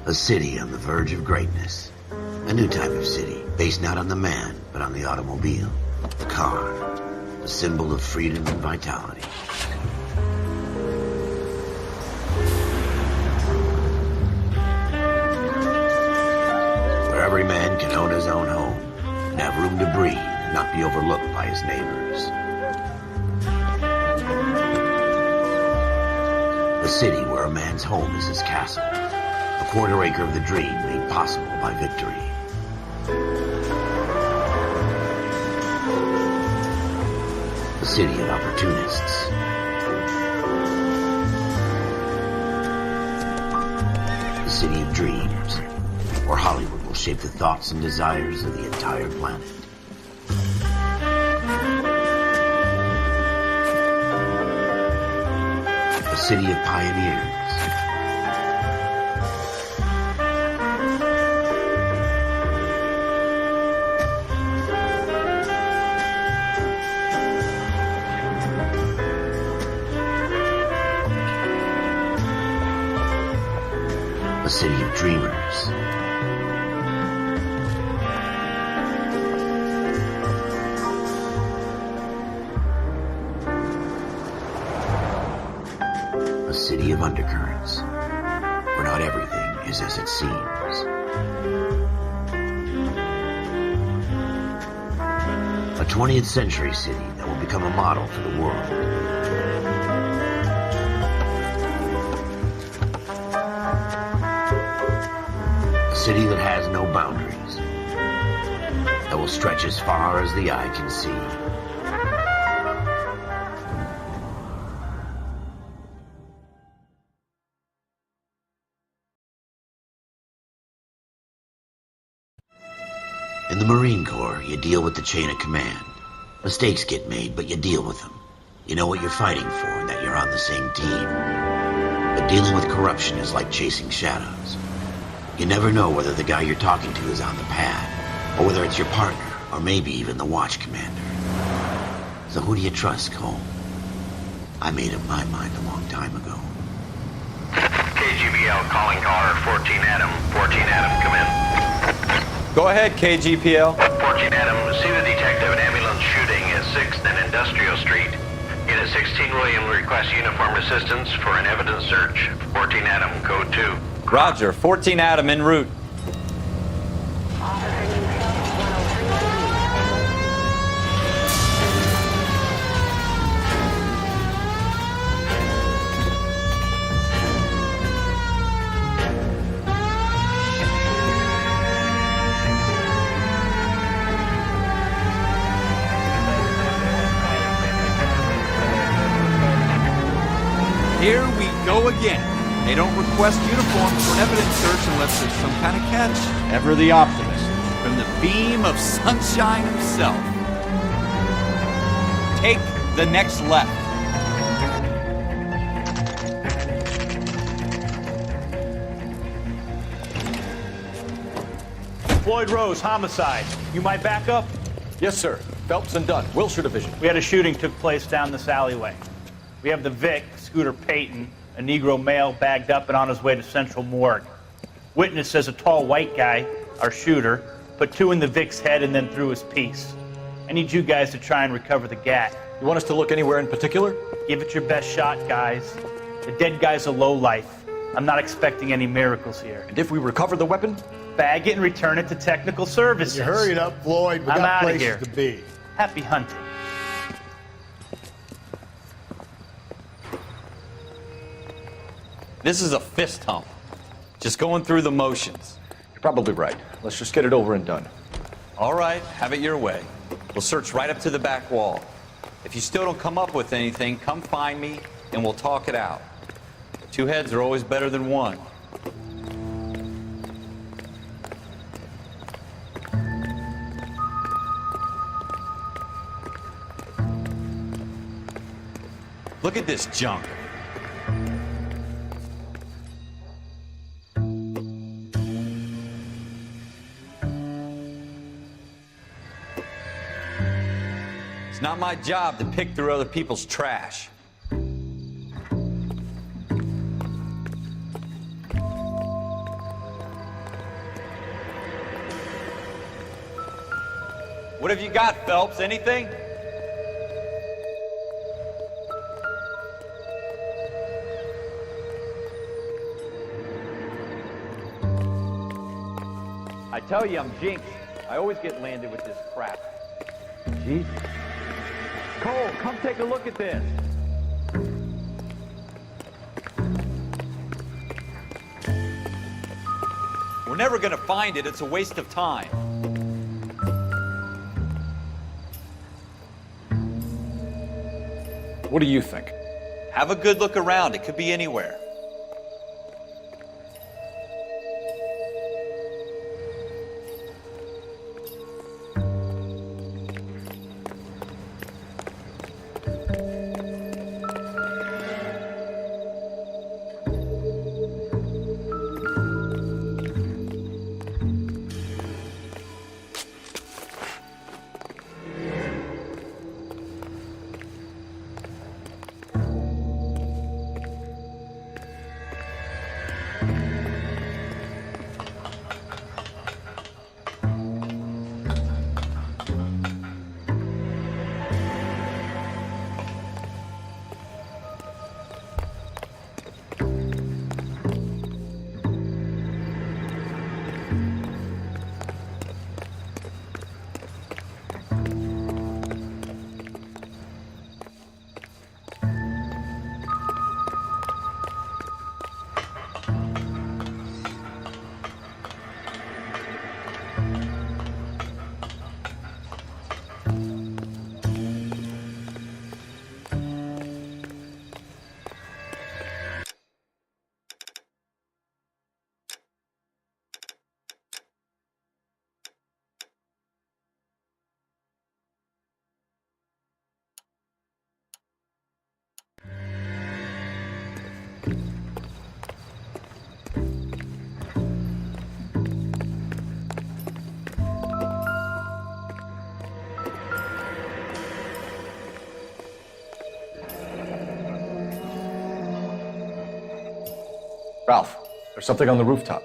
A city on the verge of greatness. A new type of city, based not on the man, but on the automobile. The car. A symbol of freedom and vitality. Where every man can own his own home, and have room to breathe, and not be overlooked by his neighbors. A city where a man's home is his castle. A quarter acre of the dream made possible by victory. A city of opportunists. A city of dreams, where Hollywood will shape the thoughts and desires of the entire planet. A city of pioneers. A city of dreamers. A city of undercurrents, where not everything is as it seems. A 20th century city that will become a model for the world. A city that has no boundaries, that will stretch as far as the eye can see. In the Marine Corps, you deal with the chain of command. Mistakes get made, but you deal with them. You know what you're fighting for and that you're on the same team. But dealing with corruption is like chasing shadows. You never know whether the guy you're talking to is on the pad, or whether it's your partner, or maybe even the watch commander. So who do you trust, Cole? I made up my mind a long time ago. KGBL calling caller 14 Adam. 14 Adam, come in. Go ahead, KGPL. 14 Adam, see the detective, an ambulance shooting at 6th and Industrial Street. Unit 16 William requests uniformed assistance for an evidence search. 14 Adam, code 2. Roger, 14 Adam en route. Here we go again. They don't request uniforms for evidence search unless there's some kind of catch. Ever the optimist. From the beam of sunshine himself. Take the next left. Floyd Rose, homicide. You might back up? Yes, sir. Phelps and Dunn, Wilshire Division. We had a shooting took place down this alleyway. We have the Vic, Scooter Payton, a Negro male bagged up and on his way to Central Morgue. Witness says a tall white guy, our shooter, put 2 in the Vic's head and then threw his piece. I need you guys to try and recover the gat. You want us to look anywhere in particular? Give it your best shot, guys. The dead guy's a lowlife. I'm not expecting any miracles here. And if we recover the weapon? Bag it and return it to technical services. You hurry it up, Floyd. We I'm got outta places here. to be. Happy hunting. This is a fist hump. Just going through the motions. You're probably right. Let's just get it over and done. All right, have it your way. We'll search right up to the back wall. If you still don't come up with anything, come find me and we'll talk it out. 2 heads are always better than 1. Look at this junk. It's not my job to pick through other people's trash. What have you got, Phelps? Anything? I tell you, I'm jinxed. I always get landed with this crap. Jesus. Cole, come take a look at this. We're never gonna find it. It's a waste of time. What do you think? Have a good look around. It could be anywhere. Ralph, there's something on the rooftop.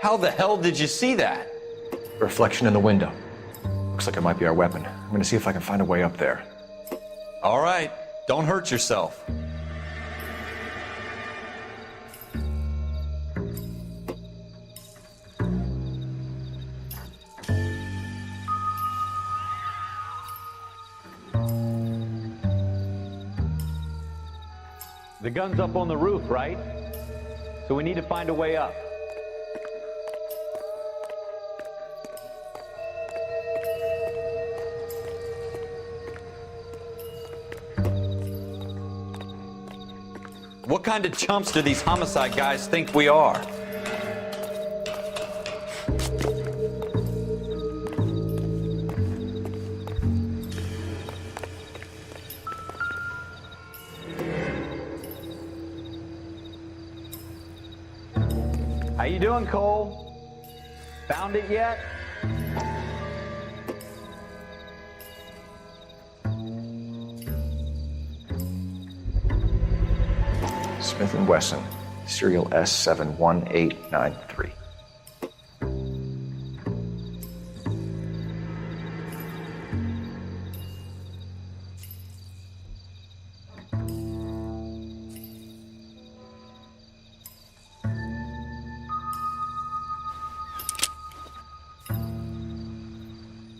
How the hell did you see that? A reflection in the window. Looks like it might be our weapon. I'm gonna see if I can find a way up there. All right, don't hurt yourself. The gun's up on the roof, right? So we need to find a way up. What kind of chumps do these homicide guys think we are? How you doing, Cole? Found it yet? Smith & Wesson, serial S71893.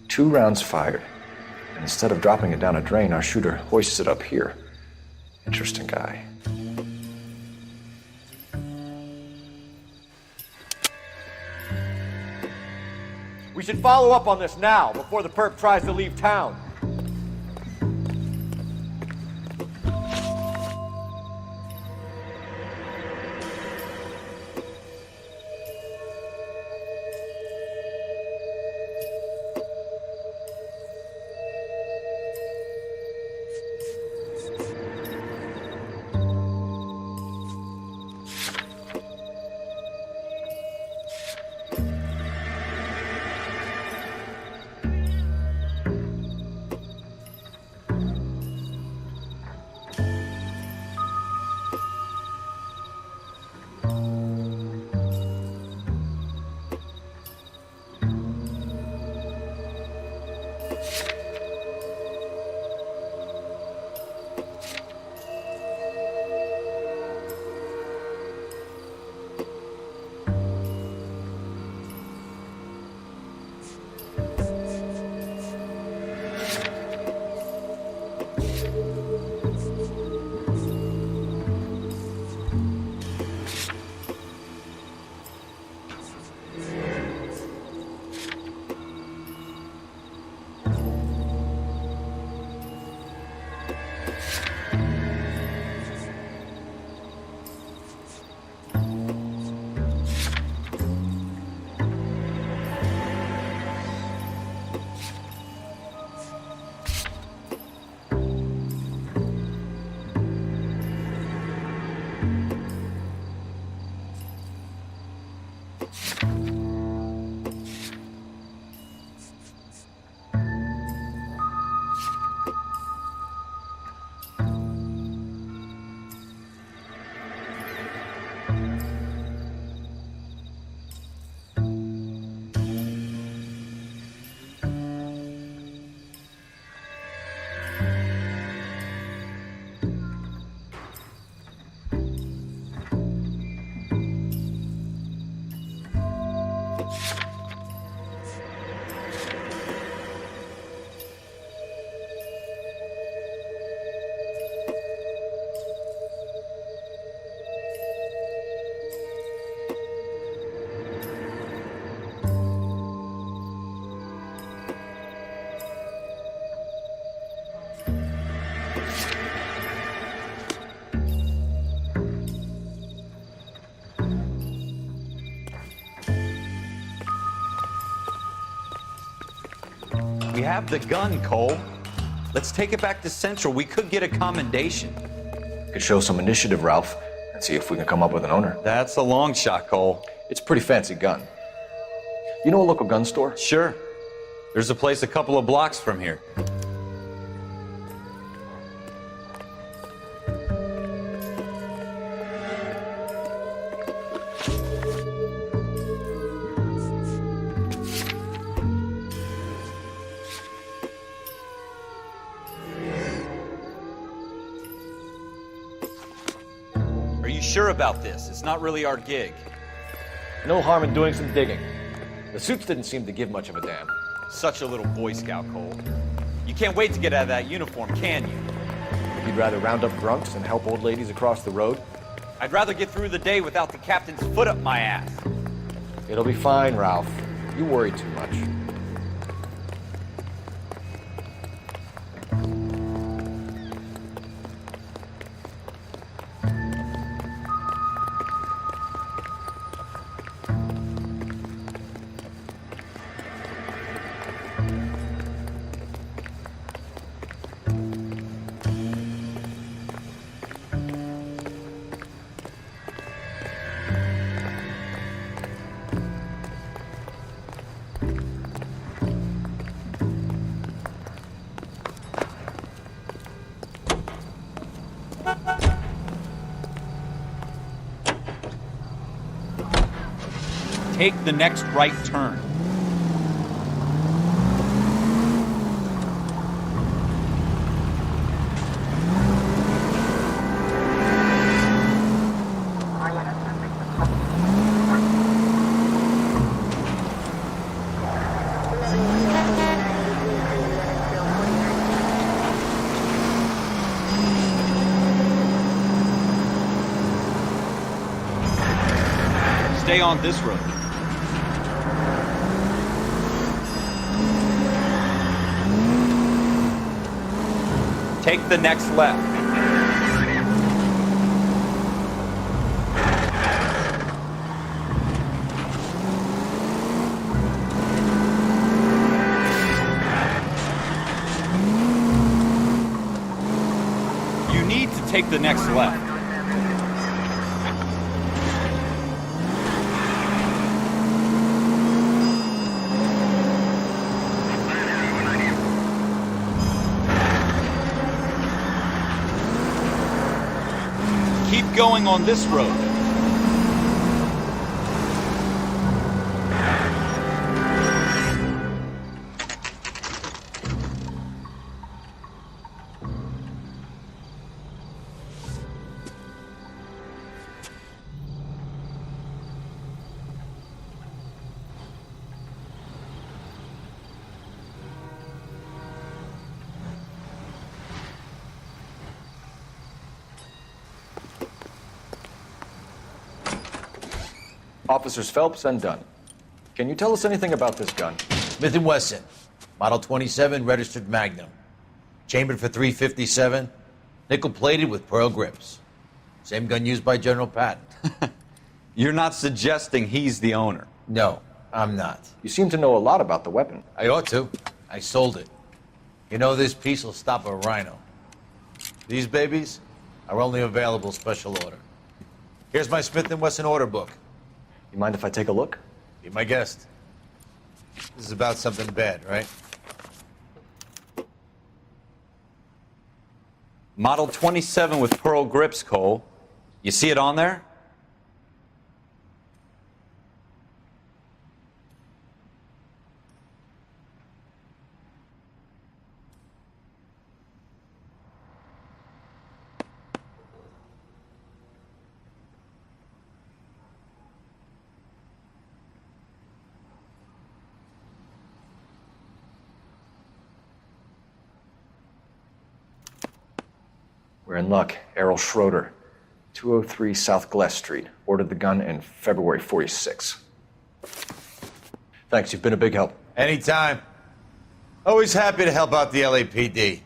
Two rounds fired, and instead of dropping it down a drain, our shooter hoists it up here. Interesting guy. We should follow up on this now, before the perp tries to leave town. We have the gun, Cole. Let's take it back to Central. We could get a commendation. Could show some initiative, Ralph, and see if we can come up with an owner. That's a long shot, Cole. It's a pretty fancy gun. You know a local gun store? Sure. There's a place a couple of blocks from here. Are you sure about this? It's not really our gig. No harm in doing some digging. The suits didn't seem to give much of a damn. Such a little Boy Scout, Cole. You can't wait to get out of that uniform, can you? You'd rather round up drunks and help old ladies across the road? I'd rather get through the day without the captain's foot up my ass. It'll be fine, Ralph. You worry too much. Take the next right turn. Stay on this road. Take the next left. You need to take the next left. Keep going on this road. Officers Phelps and Dunn. Can you tell us anything about this gun? Smith & Wesson, Model 27, registered Magnum. Chambered for .357, nickel-plated with pearl grips. Same gun used by General Patton. You're not suggesting he's the owner. No, I'm not. You seem to know a lot about the weapon. I ought to. I sold it. You know, this piece will stop a rhino. These babies are only available special order. Here's my Smith & Wesson order book. You mind if I take a look? Be my guest. This is about something bad, right? Model 27 with pearl grips, Cole. You see it on there? We're in luck. Errol Schroeder, 203 South Glass Street. Ordered the gun in February 46. Thanks, you've been a big help. Anytime. Always happy to help out the LAPD.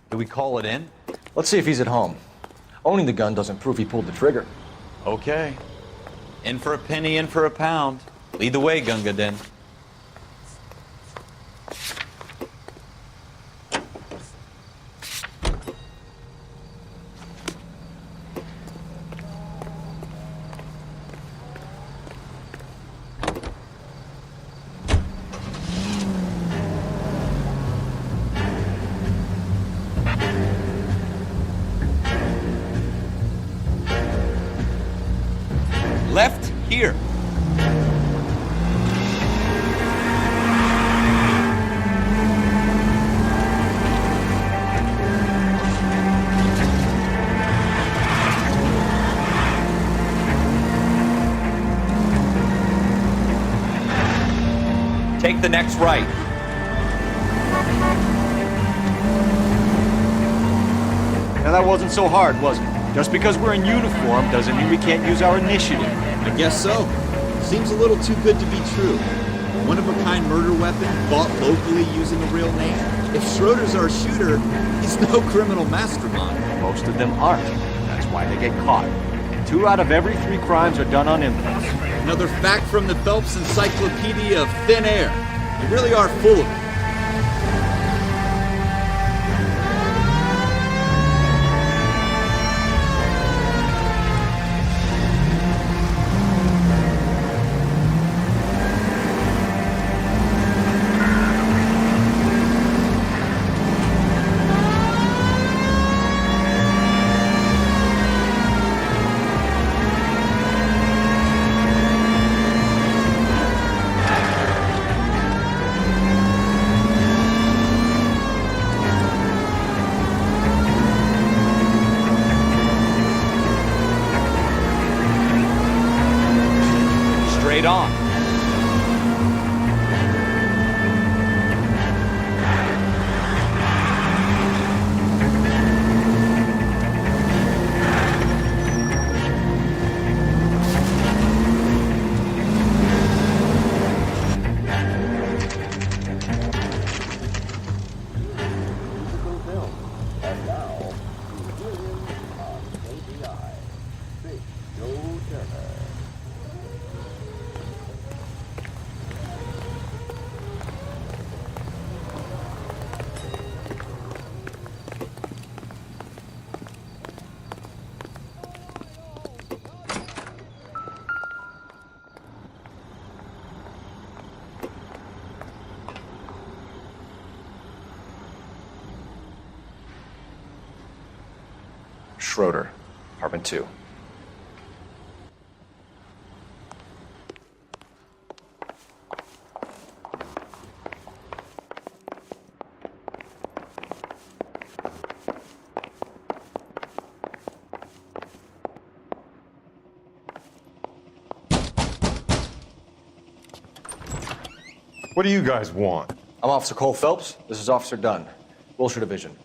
Do we call it in? Let's see if he's at home. Owning the gun doesn't prove he pulled the trigger. Okay. In for a penny, in for a pound. Lead the way, Gunga Din. Left here. Take the next right. Now that wasn't so hard, was it? Just because we're in uniform doesn't mean we can't use our initiative. I guess so. Seems a little too good to be true. One-of-a-kind murder weapon bought locally using a real name. If Schroeder's our shooter, he's no criminal mastermind. Most of them aren't. That's why they get caught. 2 out of every 3 crimes are done on impulse. Another fact from the Phelps Encyclopedia of Thin Air. You really are full of it. Straight on. Schroeder, apartment 2. What do you guys want? I'm Officer Cole Phelps. This is Officer Dunn, Wilshire Division.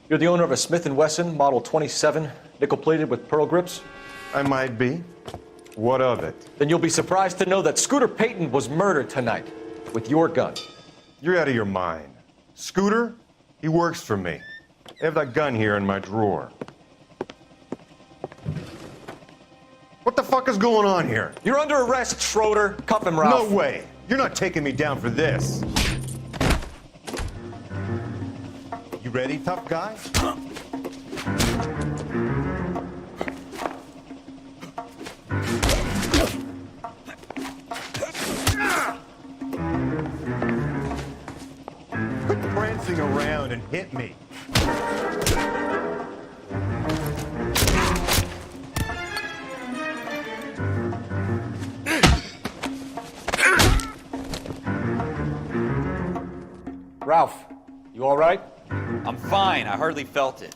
You're the owner of a Smith & Wesson Model 27, nickel-plated with pearl grips? I might be. What of it? Then you'll be surprised to know that Scooter Payton was murdered tonight with your gun. You're out of your mind. Scooter? He works for me. I have that gun here in my drawer. What the fuck is going on here? You're under arrest, Schroeder. Cuff him, Ralph. No way. You're not taking me down for this. You ready, tough guy? Quit prancing around and hit me. Ralph, you all right? I'm fine. I hardly felt it.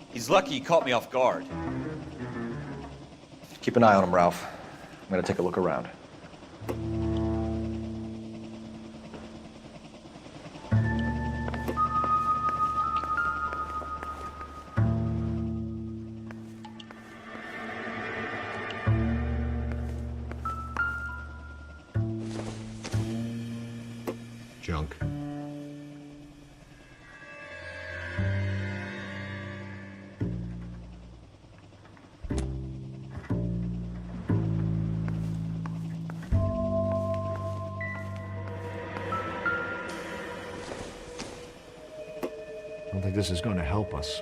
He's lucky he caught me off guard. Keep an eye on him, Ralph. I'm gonna take a look around. Junk. I don't think this is going to help us.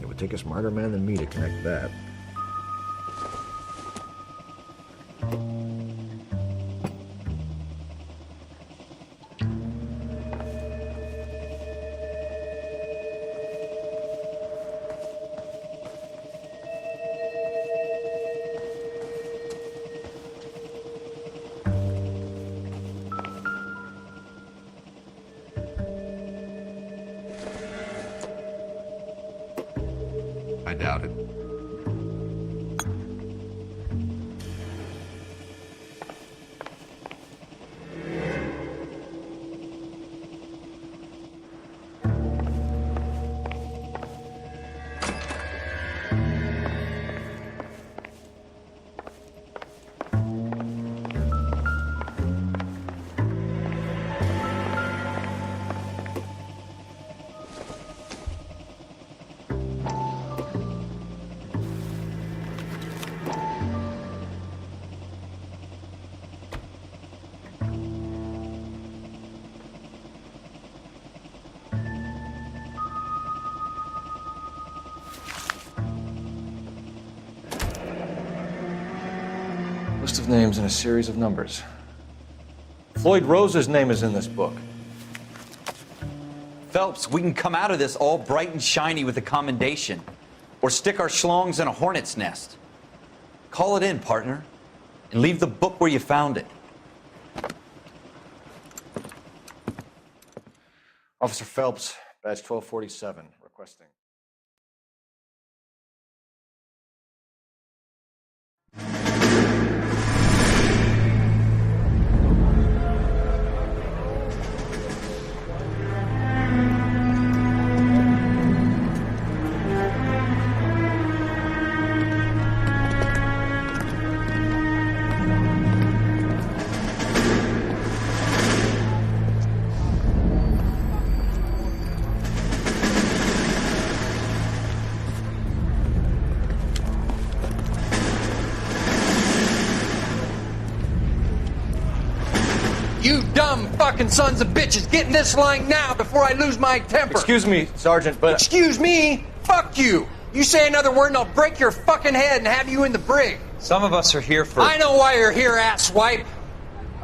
It would take a smarter man than me to connect that. I doubt it. List of names and a series of numbers. Floyd Rose's name is in this book. Phelps, we can come out of this all bright and shiny with a commendation. Or stick our schlongs in a hornet's nest. Call it in, partner. And leave the book where you found it. Officer Phelps, badge 1247, requesting. You dumb fucking sons of bitches, get in this line now before I lose my temper. Excuse me, Sergeant, but... Excuse me? Fuck you. You say another word and I'll break your fucking head and have you in the brig. Some of us are here for... I know why you're here, asswipe.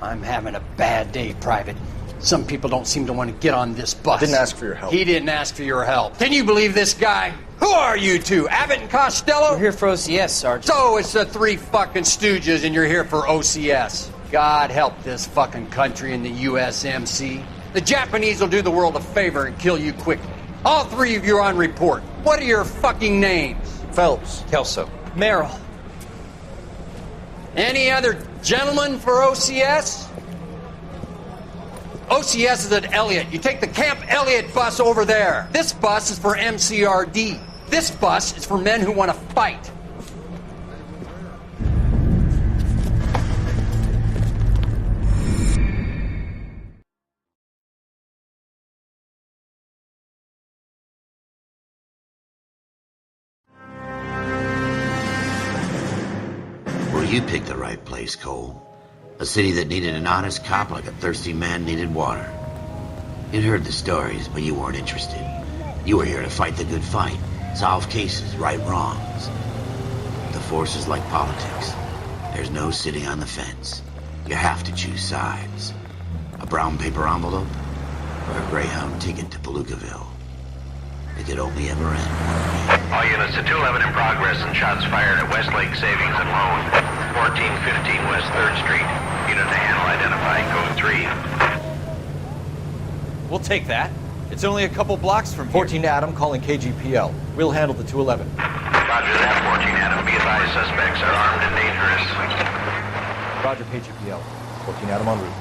I'm having a bad day, Private. Some people don't seem to want to get on this bus. I didn't ask for your help. He didn't ask for your help. Can you believe this guy? Who are you two? Abbott and Costello? We're here for OCS, Sergeant. So it's the three fucking stooges and you're here for OCS. God help this fucking country and the USMC. The Japanese will do the world a favor and kill you quickly. All three of you are on report. What are your fucking names? Phelps. Kelso. Merrill. Any other gentlemen for OCS? OCS is at Elliott. You take the Camp Elliott bus over there. This bus is for MCRD. This bus is for men who want to fight. Well, you picked the right place, Cole. A city that needed an honest cop like a thirsty man needed water. You'd heard the stories, but you weren't interested. You were here to fight the good fight, solve cases, right wrongs. The force is like politics. There's no sitting on the fence. You have to choose sides. A brown paper envelope, or a Greyhound ticket to Palookaville. It could only ever end one way. All units to 211 in progress and shots fired at Westlake Savings and Loan, 1415 West 3rd Street. Unit to handle identified, code 3. We'll take that. It's only a couple blocks from here. 14 Adam calling KGPL. We'll handle the 211. Roger that, 14 Adam. Be advised, suspects are armed and dangerous. Roger, KGPL. 14 Adam en route.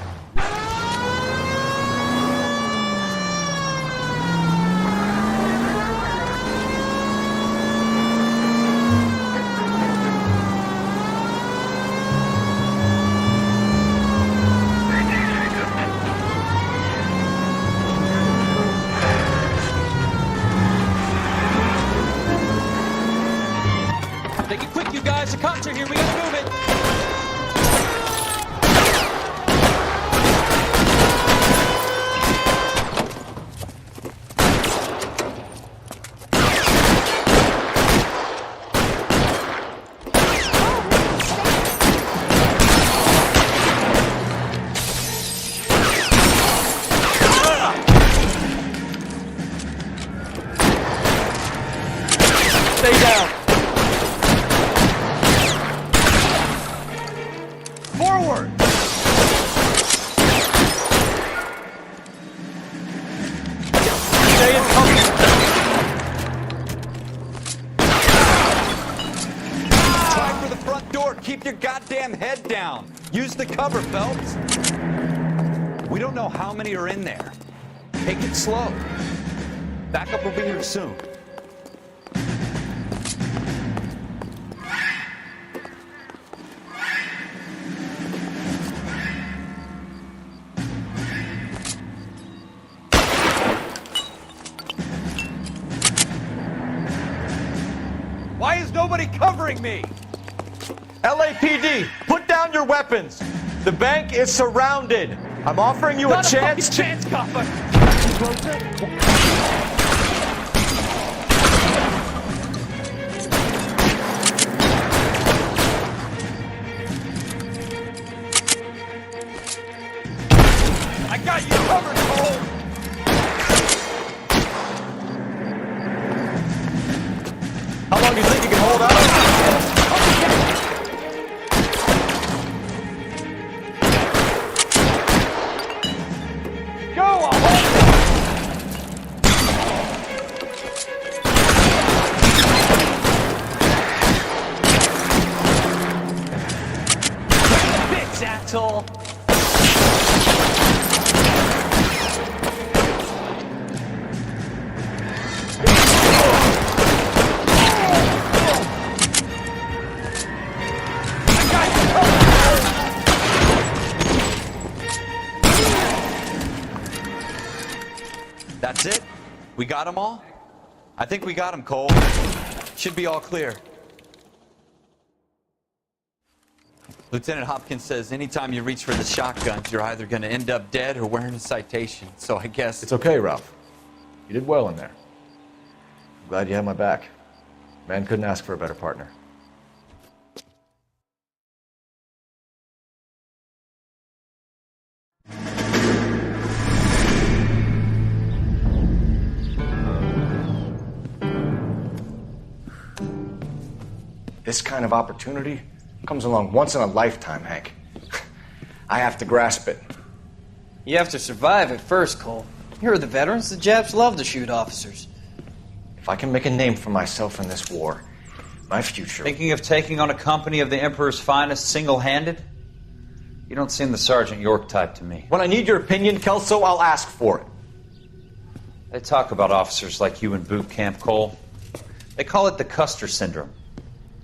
Make it quick, you guys. The cops are here. We gotta move it. Stay down. Forward! Stay in cover. Try for the front door. Keep your goddamn head down. Use the cover, Phelps. We don't know how many are in there. Take it slow. Backup will be here soon. Why is nobody covering me? LAPD, put down your weapons. The bank is surrounded. I'm offering you Not a chance fucking chance, copper! I got you covered, Cole! How long do you think you can hold out? Go, I'll hold it! Bitch, asshole! That's it? We got them all? I think we got them, Cole. Should be all clear. Lieutenant Hopkins says anytime you reach for the shotguns, you're either going to end up dead or wearing a citation. So I guess... It's okay, Ralph. You did well in there. I'm glad you had my back. Man couldn't ask for a better partner. This kind of opportunity comes along once in a lifetime, Hank. I have to grasp it. You have to survive at first, Cole. Here are the veterans. The Japs love to shoot officers. If I can make a name for myself in this war, my future... Thinking of taking on a company of the Emperor's finest single-handed? You don't seem the Sergeant York type to me. When I need your opinion, Kelso, I'll ask for it. They talk about officers like you in boot camp, Cole. They call it the Custer Syndrome.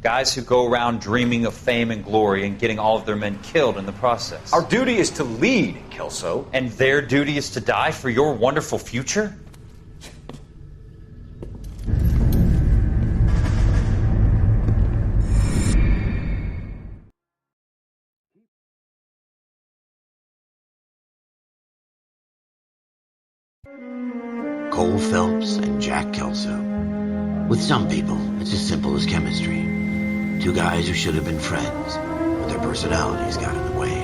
Guys who go around dreaming of fame and glory and getting all of their men killed in the process. Our duty is to lead, Kelso. And their duty is to die for your wonderful future? Cole Phelps and Jack Kelso. With some people, it's as simple as chemistry. Two guys who should have been friends, but their personalities got in the way.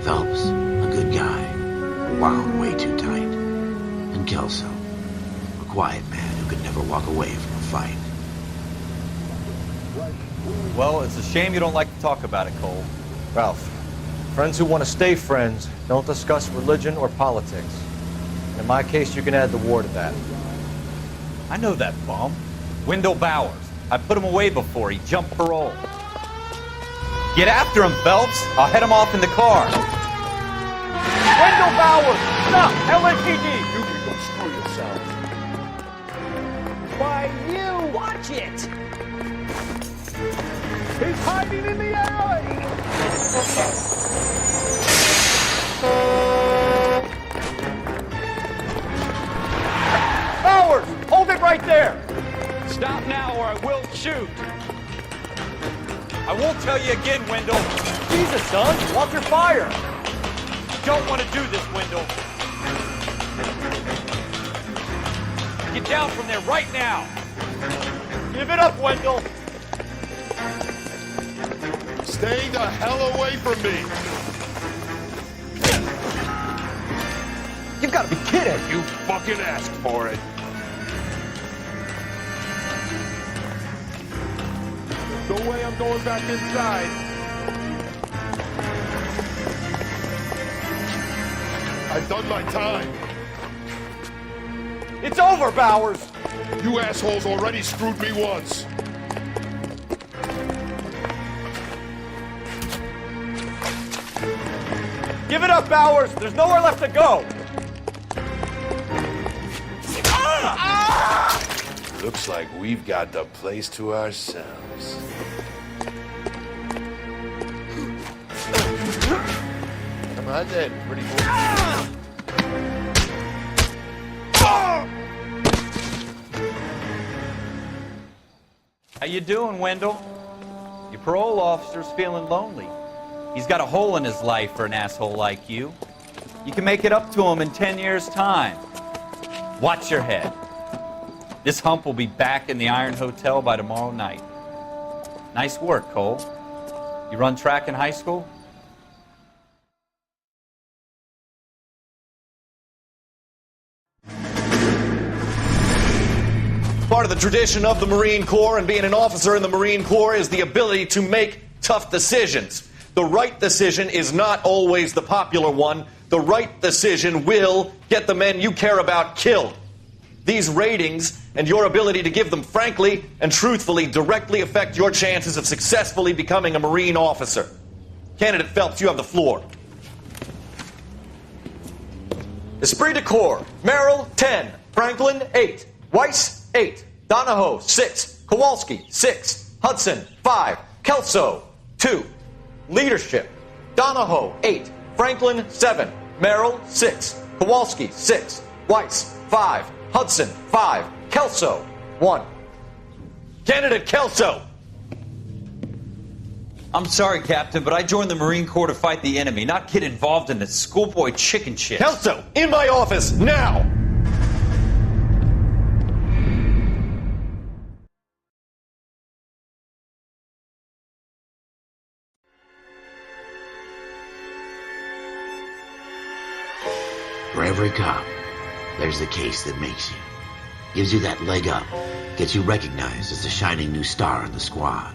Phelps, a good guy, wound way too tight. And Kelso, a quiet man who could never walk away from a fight. Well, it's a shame you don't like to talk about it, Cole. Ralph, friends who want to stay friends don't discuss religion or politics. In my case, you can add the war to that. I know that bum. Wendell Bowers. I put him away before he jumped parole. Get after him, Phelps. I'll head him off in the car. Wendell Bowers! Stop! LAPD! You can go screw yourself. Why, you! Watch it! He's hiding in the alley! Bowers! Hold it right there! Stop now or I will shoot. I won't tell you again, Wendell. Jesus, son! Watch your fire! I don't want to do this, Wendell. Get down from there right now. Give it up, Wendell! Stay the hell away from me! You've got to be kidding! You fucking asked for it. No way I'm going back inside. I've done my time. It's over, Bowers! You assholes already screwed me once. Give it up, Bowers! There's nowhere left to go! Looks like we've got the place to ourselves. Come on then, pretty boy. How you doing, Wendell? Your parole officer's feeling lonely. He's got a hole in his life for an asshole like you. You can make it up to him in 10 years' time. Watch your head. This hump will be back in the Iron Hotel by tomorrow night. Nice work, Cole. You run track in high school? Part of the tradition of the Marine Corps and being an officer in the Marine Corps is the ability to make tough decisions. The right decision is not always the popular one. The right decision will get the men you care about killed. These ratings and your ability to give them frankly and truthfully directly affect your chances of successfully becoming a Marine officer. Candidate Phelps, you have the floor. Esprit de Corps, Merrill, 10. Franklin, 8. Weiss, 8. Donahoe, 6. Kowalski, 6. Hudson, 5. Kelso, 2. Leadership, Donahoe, 8. Franklin, 7. Merrill, 6. Kowalski, 6. Weiss, 5. Hudson, 5. Kelso, 1. Candidate Kelso. I'm sorry, Captain, but I joined the Marine Corps to fight the enemy, not get involved in this schoolboy chicken shit. Kelso, in my office, now! For every cop, there's the case that makes you. Gives you that leg up, gets you recognized as the shining new star in the squad.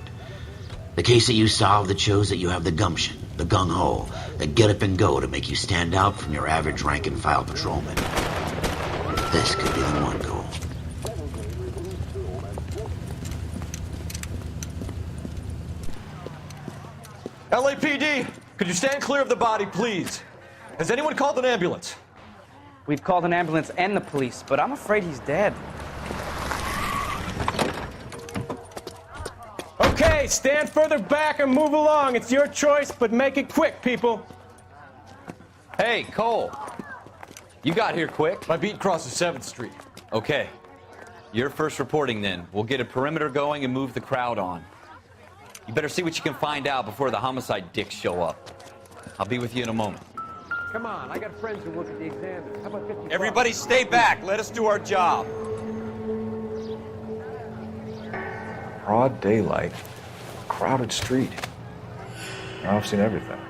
The case that you solved that shows that you have the gumption, the gung-ho, the get up and go to make you stand out from your average rank-and-file patrolman. This could be the one, Cole. LAPD, could you stand clear of the body, please? Has anyone called an ambulance? We've called an ambulance and the police, but I'm afraid he's dead. Okay, stand further back and move along. It's your choice, but make it quick, people. Hey, Cole. You got here quick. My beat crosses 7th Street. Okay. You're first reporting then. We'll get a perimeter going and move the crowd on. You better see what you can find out before the homicide dicks show up. I'll be with you in a moment. Come on, I got friends who work at the Examiner. How about 50 Everybody stay back. Let us do our job. Broad daylight, crowded street. Now I've seen everything.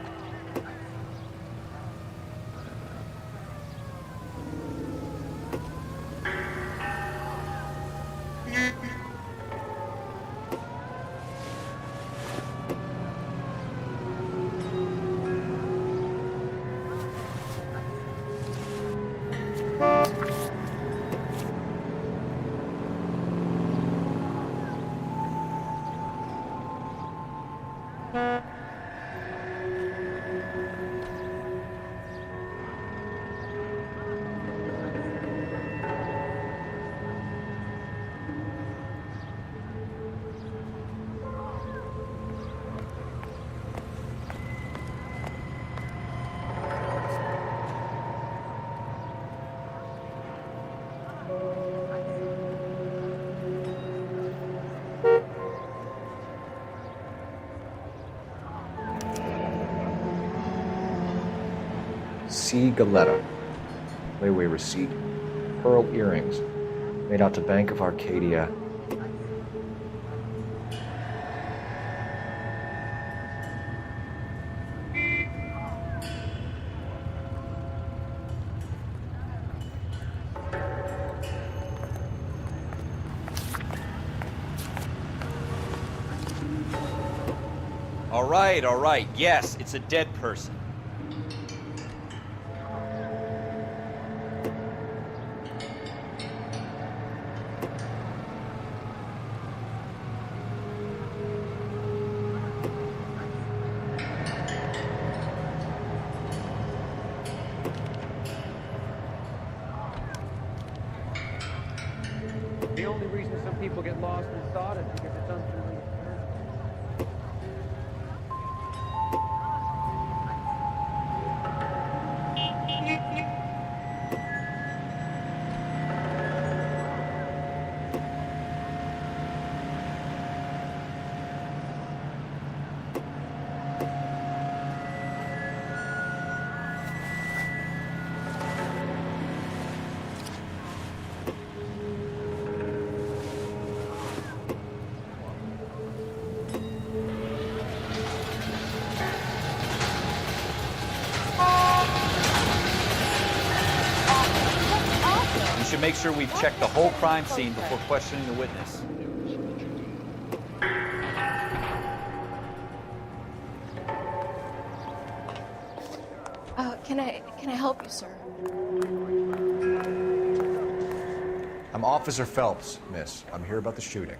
C. Galetta. Layaway receipt. Pearl earrings. Made out to Bank of Arcadia. All right. Yes, it's a dead person. The only reason some people get lost in thought is because it's unfamiliar. We should make sure we've checked the whole crime scene before questioning the witness. Can I help you, sir? I'm Officer Phelps, miss. I'm here about the shooting.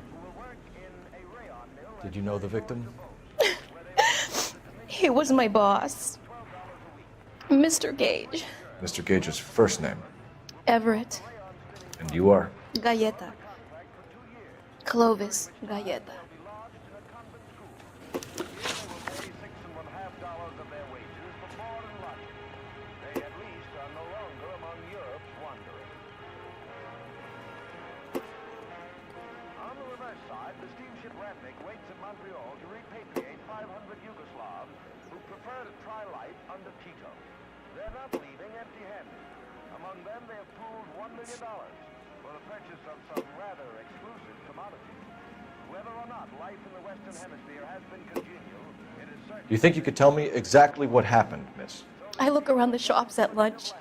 Did you know the victim? He was my boss, Mr. Gage. Mr. Gage's first name. Everett. And you are? Galleta. Clovis Galleta. Do you think you could tell me exactly what happened, miss? I look around the shops at lunch.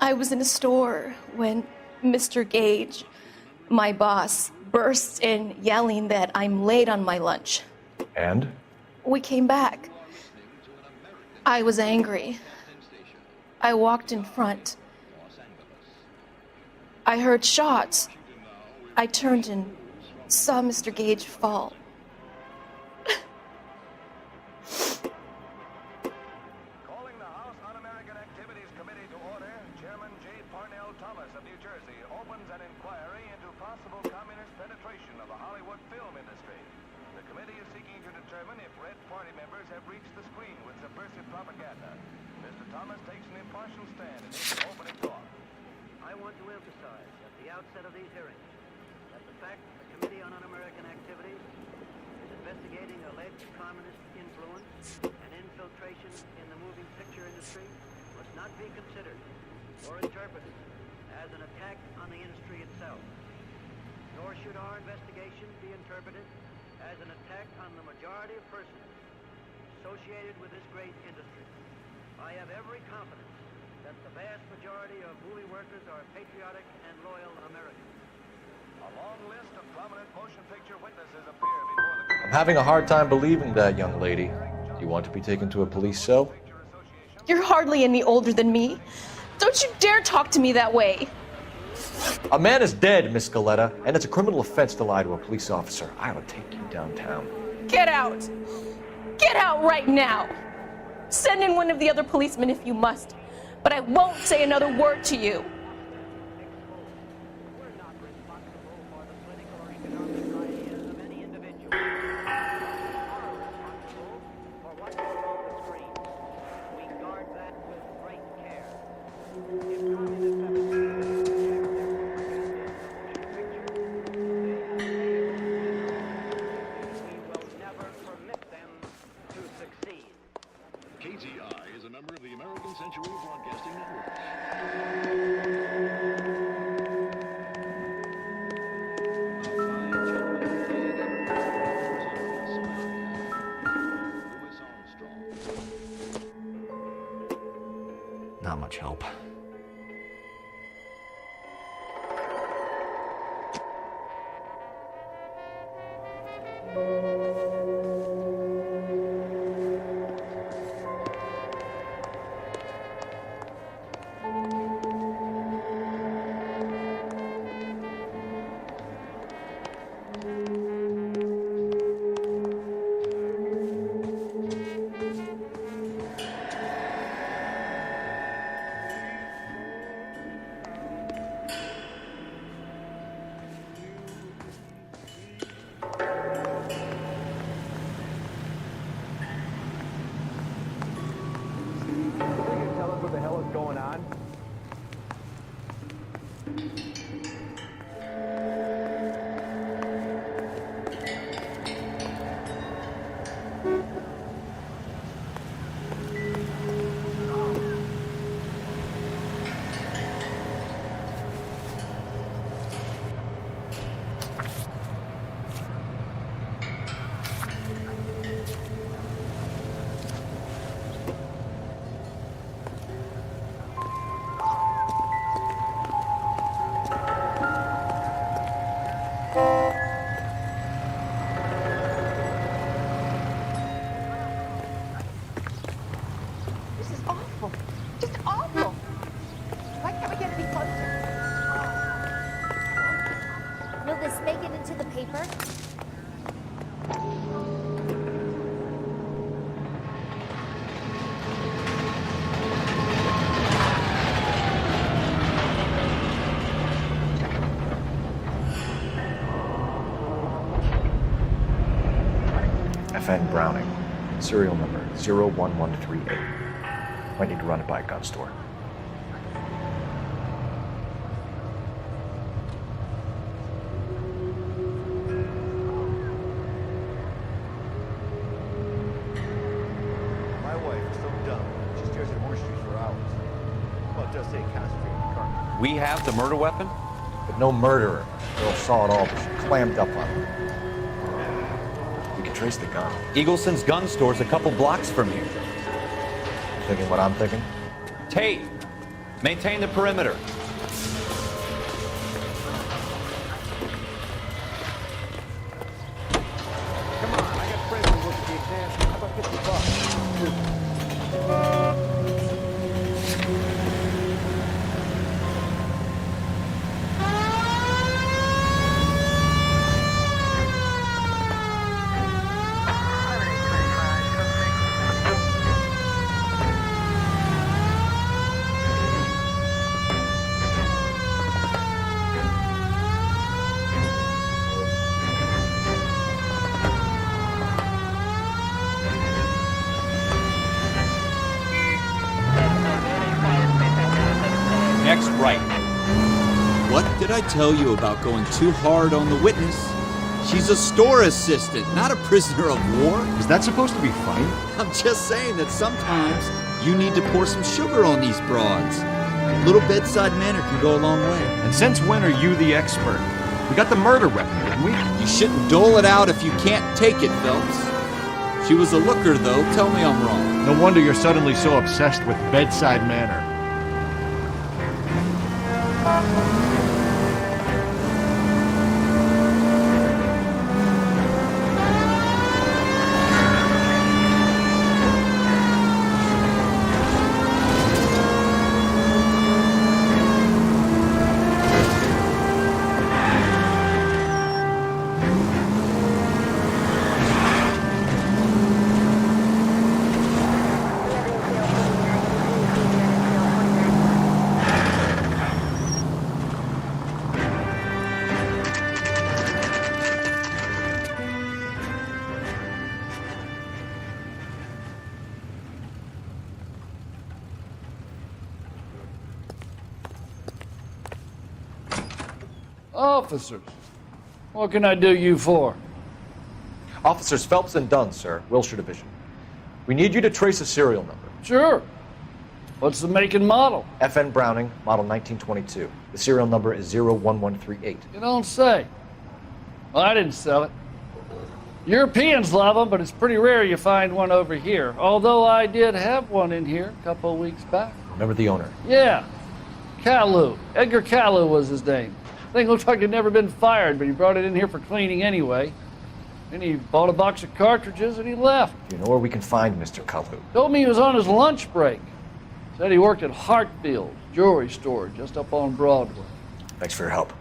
I was in a store when Mr. Gage, my boss, bursts in yelling that I'm late on my lunch. And? We came back. I was angry. I walked in front. I heard shots. I turned and saw Mr. Gage fall. Calling the House Un-American Activities Committee to order, Chairman J. Parnell Thomas of New Jersey opens an inquiry into possible communist penetration of the Hollywood film industry. The committee is seeking to determine if Red Party members have reached the screen with subversive propaganda. Mr. Thomas takes an impartial stand in his opening talk. I want to emphasize at the outset of these hearings that the fact that the Committee on Un-American Activities is investigating alleged communist influence and infiltration in the moving picture industry must not be considered or interpreted as an attack on the industry itself. Nor should our investigation be interpreted as an attack on the majority of persons associated with this great industry. I have every confidence that the vast majority of movie workers are patriotic and loyal Americans. A long list of prominent motion picture witnesses appear before the committee. I'm having a hard time believing that, young lady. Do you want to be taken to a police cell? You're hardly any older than me. Don't you dare talk to me that way. A man is dead, Miss Scaletta, and it's a criminal offense to lie to a police officer. I will take you downtown. Get out. Get out right now. Send in one of the other policemen if you must, but I won't say another word to you. KGI is a member of the American Century Broadcasting Network. Not much help. FN Browning, serial number 01138. Might need to run it by a gun store. My wife is so dumb. She stares at horseshoes for hours. Well, just say concentrate on the car. We have the murder weapon? But no murderer. Girl saw it all, but she clammed up on him. We can trace the gun. Eagleson's gun store's a couple blocks from here. Thinking what I'm thinking? Tate, maintain the perimeter. right. What did I tell you about going too hard on the witness? She's a store assistant, not a prisoner of war. Is that supposed to be funny? I'm just saying that sometimes you need to pour some sugar on these broads. A little bedside manner can go a long way. And since when are you the expert? We got the murder weapon, didn't we? You shouldn't dole it out if you can't take it, Phelps. She was a looker, though. Tell me I'm wrong. No wonder you're suddenly so obsessed with bedside manner. Officers, what can I do you for? Officers Phelps and Dunn, sir, Wilshire Division. We need you to trace a serial number. Sure. What's the make and model? FN Browning, model 1922. The serial number is 01138. You don't say. Well, I didn't sell it. Europeans love them, but it's pretty rare you find one over here. Although I did have one in here a couple of weeks back. Remember the owner? Yeah. Kalu. Edgar Kalu was his name. Thing looked like he'd never been fired, but he brought it in here for cleaning anyway. Then he bought a box of cartridges and he left. Do you know where we can find Mr. Kalu? Told me he was on his lunch break. Said he worked at Hartfield's jewelry store just up on Broadway. Thanks for your help.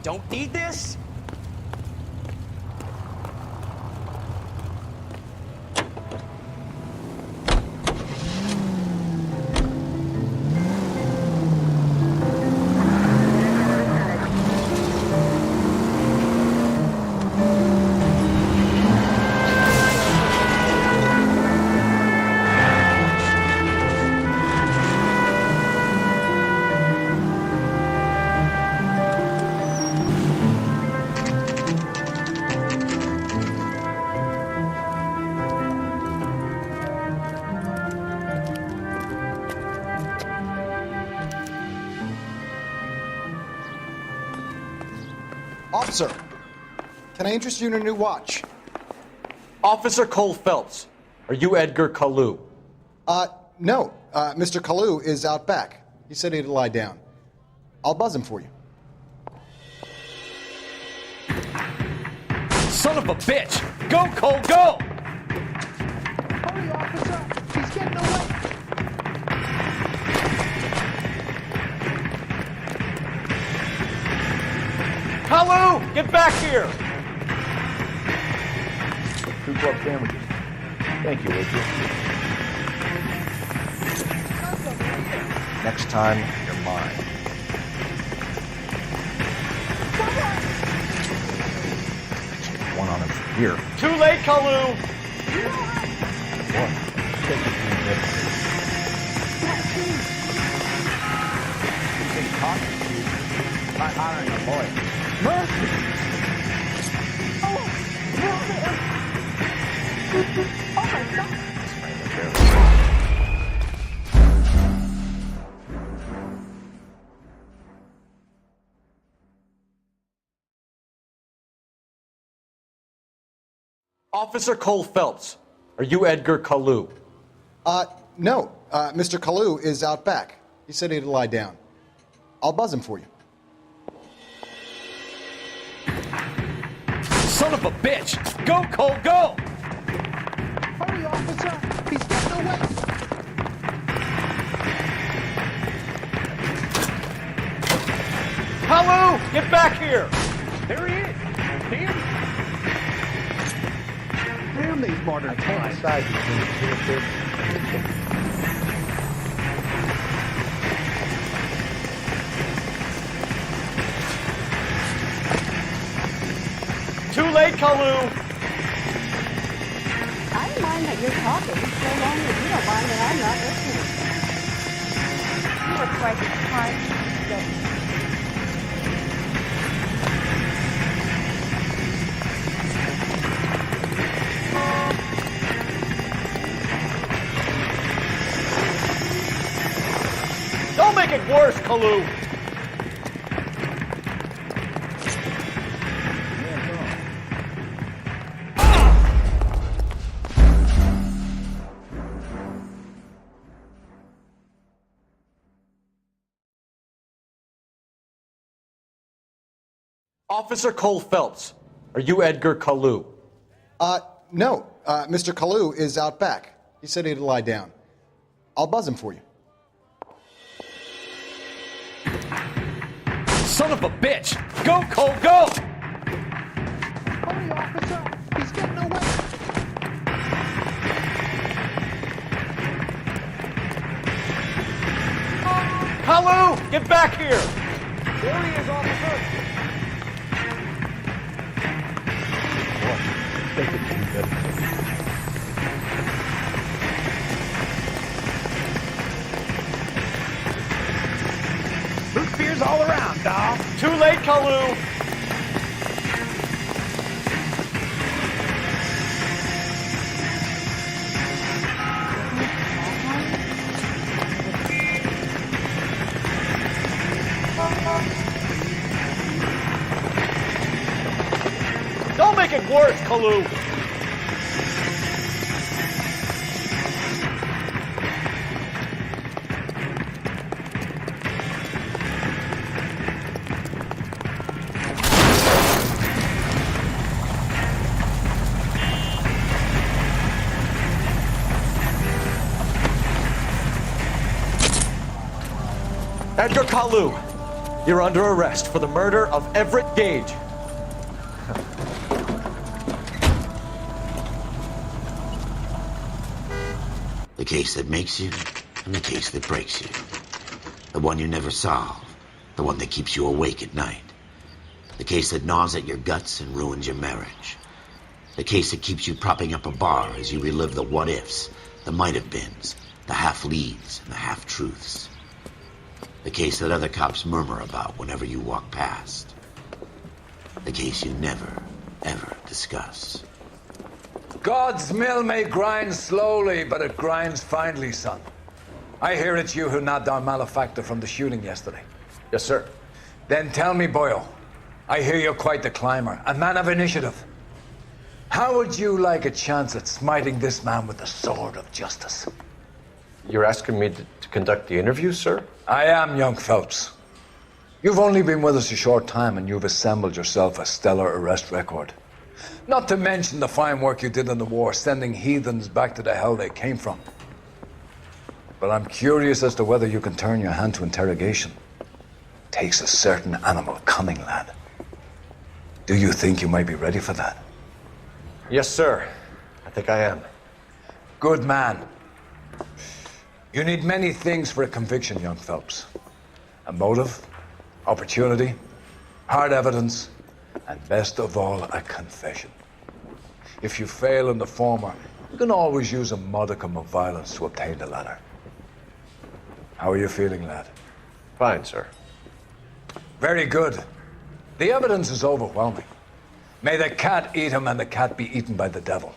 Don't need this? Officer, can I interest you in a new watch? Officer Cole Phelps, are you Edgar Kalu? No. Mr. Kalu is out back. He said he'd lie down. I'll buzz him for you. Son of a bitch! Go, Cole, go! Hurry, officer! He's getting away! Kalu, get back here! 2 club sandwiches. Thank you, waitress. Next time, you're mine. here. Too late, Kalu! Not honoring a boy. Mercy! Oh my God! Officer Cole Phelps, are you Edgar Kalu? No. Mr. Kalu is out back. He said he'd lie down. I'll buzz him for you. Son of a bitch! Go, Cole, go! Hurry, officer! He's getting away! Kalu, get back here! There he is! Damn! Damn these modern times! Too late, Kalu! I don't mind that you're talking, so long as you don't mind that I'm not listening. You were quite kind. Don't make it worse, Kalu! Officer Cole Phelps, are you Edgar Kalu? No. Mr. Kalu is out back. He said he'd lie down. I'll buzz him for you. Son of a bitch! Go, Cole, go! Hurry, officer! He's getting away! Kalu, get back here! There he is, officer! Root beers all around, dog. Too late, Kalu! Don't make it worse, Kalu! Edgar Kalu, you're under arrest for the murder of Everett Gage. The case that makes you, and the case that breaks you. The one you never solve, the one that keeps you awake at night. The case that gnaws at your guts and ruins your marriage. The case that keeps you propping up a bar as you relive the what-ifs, the might-have-beens, the half-leads, and the half-truths. The case that other cops murmur about whenever you walk past. The case you never, ever discuss. God's mill may grind slowly, but it grinds finely, son. I hear it's you who nabbed our malefactor from the shooting yesterday. Yes, sir. Then tell me, Boyle, I hear you're quite the climber, a man of initiative. How would you like a chance at smiting this man with the sword of justice? You're asking me to conduct the interview, sir? I am, young Phelps. You've only been with us a short time and you've assembled yourself a stellar arrest record. Not to mention the fine work you did in the war, sending heathens back to the hell they came from. But I'm curious as to whether you can turn your hand to interrogation. Takes a certain animal cunning, lad. Do you think you might be ready for that? Yes, sir. I think I am. Good man. You need many things for a conviction, young Phelps. A motive, opportunity, hard evidence, and best of all, a confession. If you fail in the former, you can always use a modicum of violence to obtain the latter. How are you feeling, lad? Fine, sir. Very good. The evidence is overwhelming. May the cat eat him and the cat be eaten by the devil.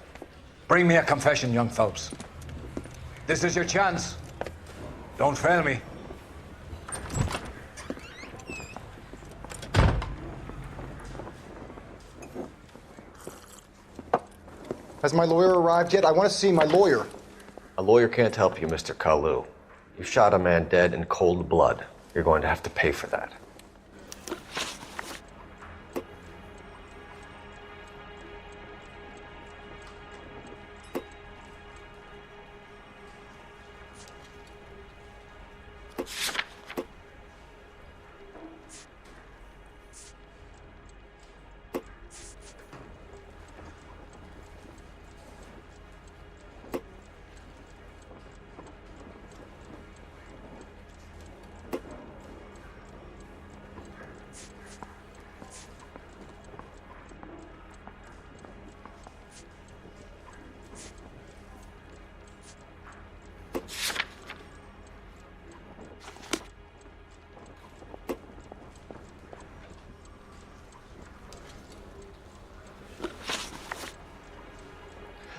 Bring me a confession, young Phelps. This is your chance. Don't fail me. Has my lawyer arrived yet? I want to see my lawyer. A lawyer can't help you, Mr. Kalu. You shot a man dead in cold blood. You're going to have to pay for that.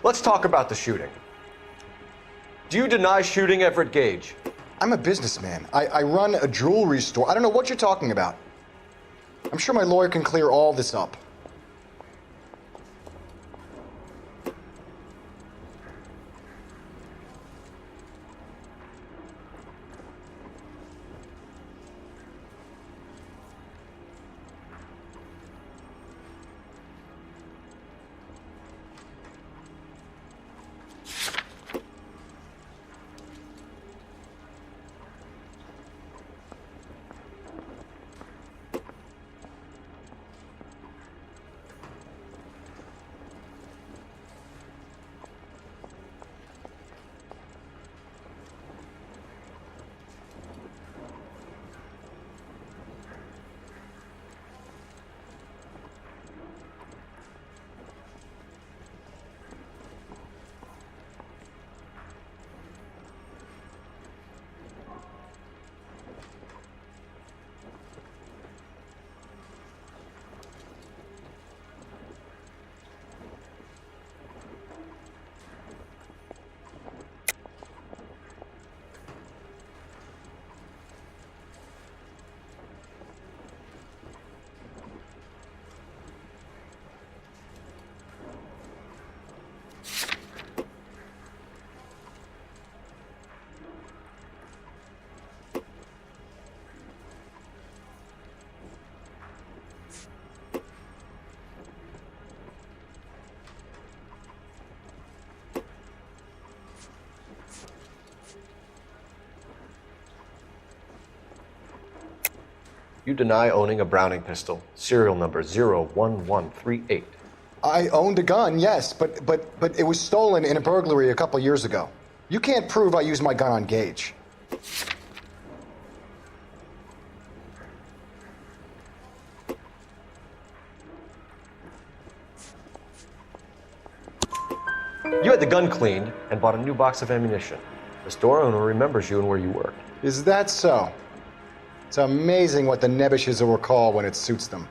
Let's talk about the shooting. Do you deny shooting Everett Gage? I'm a businessman. I run a jewelry store. I don't know what you're talking about. I'm sure my lawyer can clear all this up. You deny owning a Browning pistol, serial number 01138. I owned a gun, yes, but it was stolen in a burglary a couple years ago. You can't prove I used my gun on Gage. You had the gun cleaned and bought a new box of ammunition. The store owner remembers you and where you worked. Is that so? It's amazing what the Nebbishes will recall when it suits them.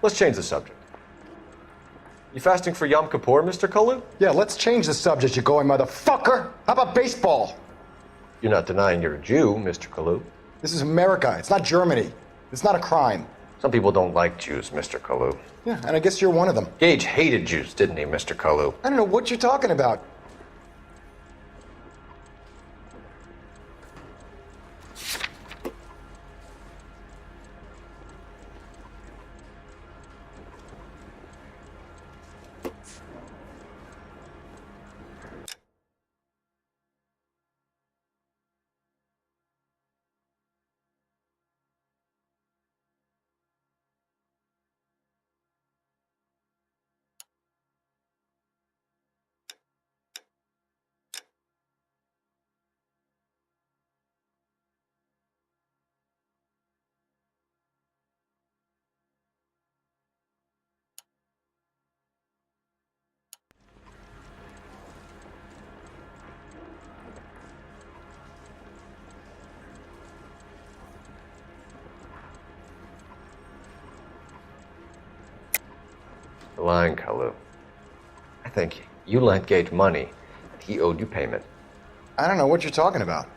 Let's change the subject. You fasting for Yom Kippur, Mr. Kalu? Yeah, let's change the subject, you going motherfucker! How about baseball? You're not denying you're a Jew, Mr. Kalu. This is America. It's not Germany. It's not a crime. Some people don't like Jews, Mr. Kalu. Yeah, and I guess you're one of them. Gage hated Jews, didn't he, Mr. Kalu? I don't know what you're talking about. lying, Kalu. I think you lent Gage money, and he owed you payment. I don't know what you're talking about.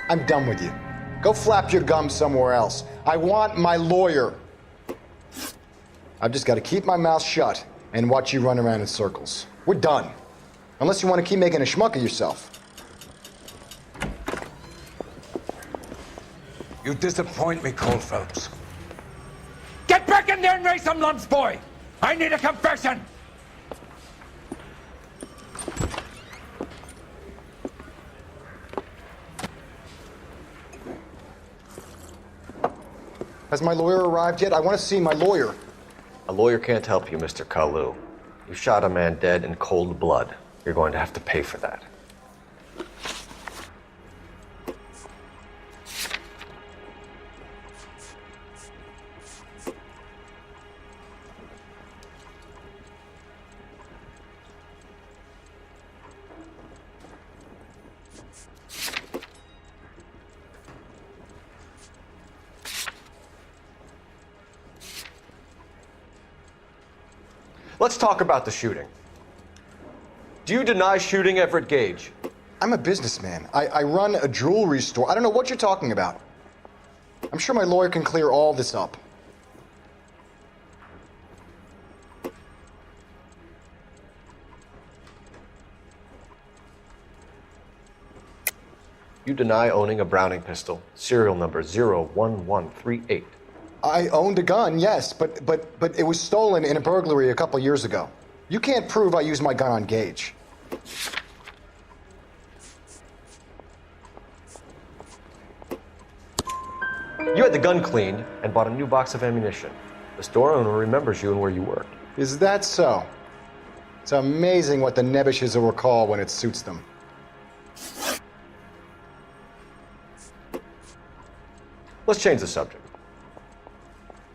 I'm done with you. Go flap your gums somewhere else. I want my lawyer. I've just got to keep my mouth shut and watch you run around in circles. We're done. Unless you want to keep making a schmuck of yourself. You disappoint me, Cole Phelps. Get back in there and raise some lumps, boy! I need a confession! Has my lawyer arrived yet? I want to see my lawyer. A lawyer can't help you, Mr. Kalu. You shot a man dead in cold blood. You're going to have to pay for that. Let's talk about the shooting. Do you deny shooting Everett Gage? I'm a businessman. I run a jewelry store. I don't know what you're talking about. I'm sure my lawyer can clear all this up. You deny owning a Browning pistol, serial number 01138. I owned a gun, yes, but it was stolen in a burglary a couple years ago. You can't prove I used my gun on Gage. You had the gun cleaned and bought a new box of ammunition. The store owner remembers you and where you worked. Is that so? It's amazing what the Nebbishes will recall when it suits them. Let's change the subject.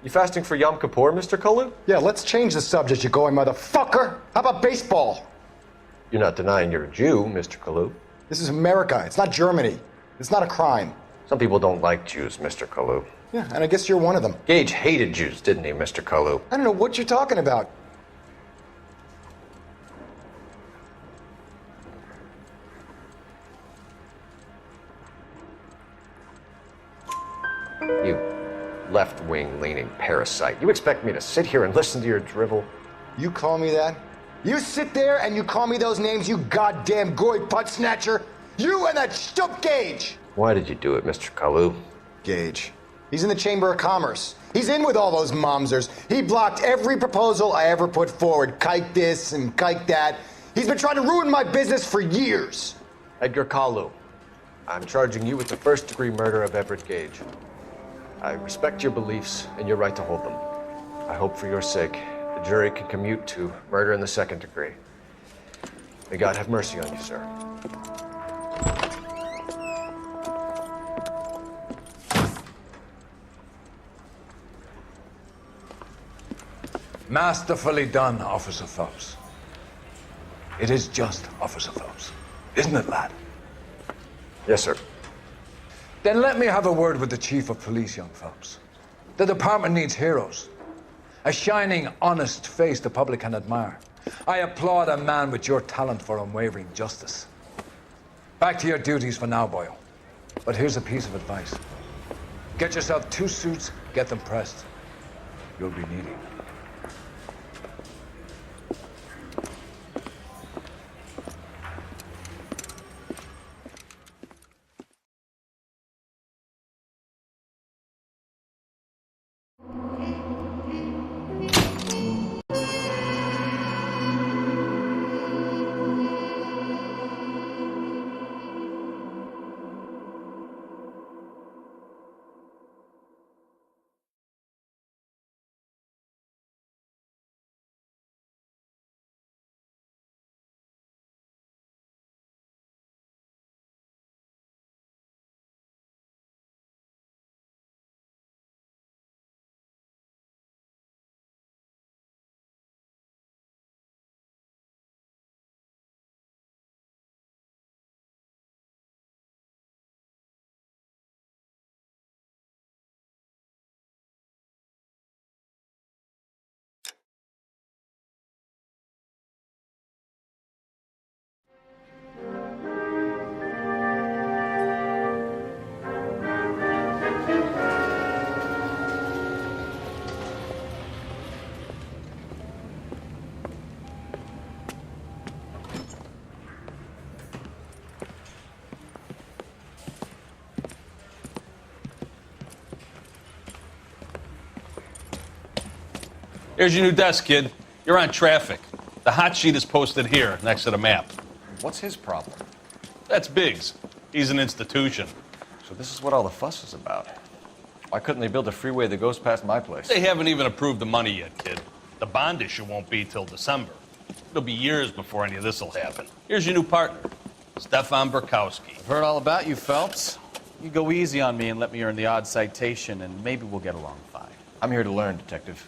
You fasting for Yom Kippur, Mr. Kalu? Yeah, let's change the subject, you going motherfucker. How about baseball? You're not denying you're a Jew, Mr. Kalu. This is America. It's not Germany. It's not a crime. Some people don't like Jews, Mr. Kalu. Yeah, and I guess you're one of them. Gage hated Jews, didn't he, Mr. Kalu? I don't know what you're talking about. You left-wing leaning parasite. You expect me to sit here and listen to your drivel? You call me that? You sit there and you call me those names, you goddamn goy putt snatcher? You and that stup Gage! Why did you do it, Mr. Kalu? Gage. He's in the Chamber of Commerce. He's in with all those momsers. He blocked every proposal I ever put forward. Kike this and kike that. He's been trying to ruin my business for years. Edgar Kalu, I'm charging you with the first-degree murder of Everett Gage. I respect your beliefs and your right to hold them. I hope for your sake the jury can commute to murder in the second degree. May God have mercy on you, sir. Masterfully done, Officer Phelps. It is just Officer Phelps, isn't it, lad? Yes, sir. Then let me have a word with the Chief of Police, young Phelps. The department needs heroes. A shining, honest face the public can admire. I applaud a man with your talent for unwavering justice. Back to your duties for now, boyo. But here's a piece of advice. Get yourself 2 suits, get them pressed. You'll be needing them. Here's your new desk, kid. You're on traffic. The hot sheet is posted here, next to the map. What's his problem? That's Biggs. He's an institution. So this is what all the fuss is about. Why couldn't they build a freeway that goes past my place? They haven't even approved the money yet, kid. The bond issue won't be till December. It'll be years before any of this will happen. Here's your new partner, Stefan Burkowski. I've heard all about you, Phelps. You go easy on me and let me earn the odd citation, and maybe we'll get along fine. I'm here to learn, Detective.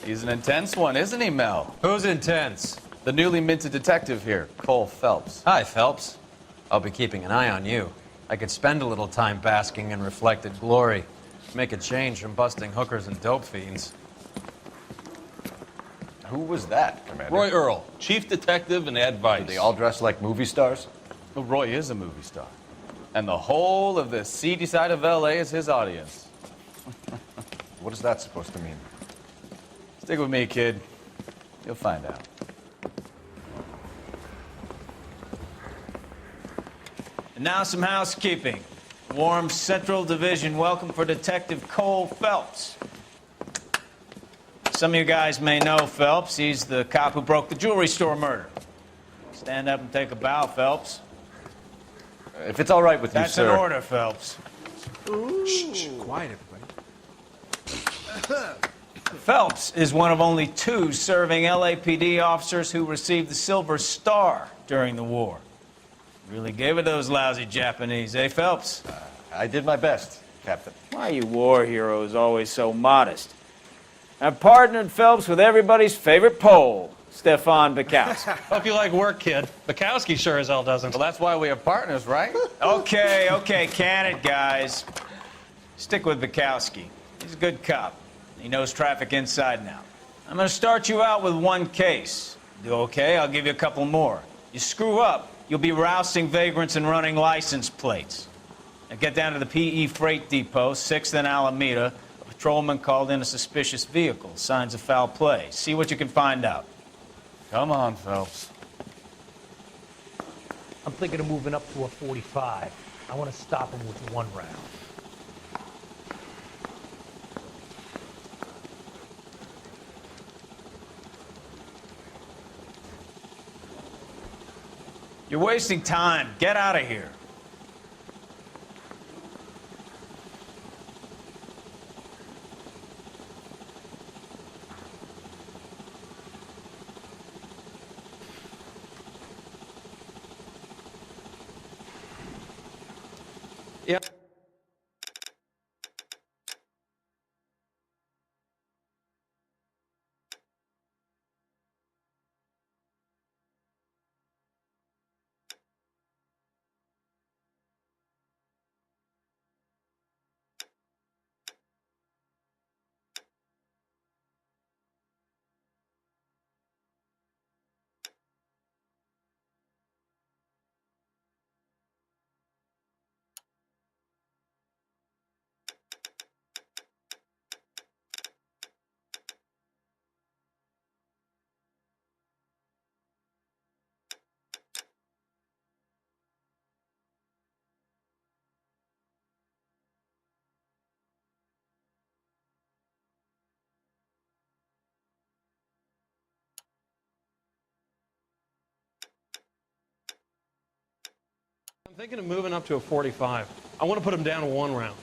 He's an intense one, isn't he, Mel? Who's intense? The newly minted detective here, Cole Phelps. Hi, Phelps. I'll be keeping an eye on you. I could spend a little time basking in reflected glory. Make a change from busting hookers and dope fiends. Who was that, Commander? Roy Earl, chief detective and advice. Did they all dress like movie stars? Well, Roy is a movie star. And the whole of the seedy side of L.A. is his audience. What is that supposed to mean? Stick with me, kid. You'll find out. And now some housekeeping. Warm Central Division welcome for Detective Cole Phelps. Some of you guys may know Phelps. He's the cop who broke the jewelry store murder. Stand up and take a bow, Phelps. If it's all right with you, That's sir. an order, Phelps. Shh, quiet, everybody. Phelps is one of only 2 serving LAPD officers who received the Silver Star during the war. Really gave it those lousy Japanese, eh, Phelps? I did my best, Captain. Why are you war heroes always so modest? I've partnered Phelps with everybody's favorite Pole, Stefan Bukowski. Hope you like work, kid. Bukowski sure as hell doesn't. Well, that's why we have partners, right? Okay, can it, guys. Stick with Bukowski. He's a good cop. He knows traffic inside and out. I'm going to start you out with 1 case. Do okay? I'll give you a couple more. You screw up, you'll be rousting vagrants and running license plates. Now get down to the PE Freight Depot, 6th and Alameda. A patrolman called in a suspicious vehicle. Signs of foul play. See what you can find out. Come on, Phelps. I'm thinking of moving up to a 45. I want to stop him with 1 round. You're wasting time. Get out of here. Yep. I'm thinking of moving up to a 45. I want to put him down to 1 round.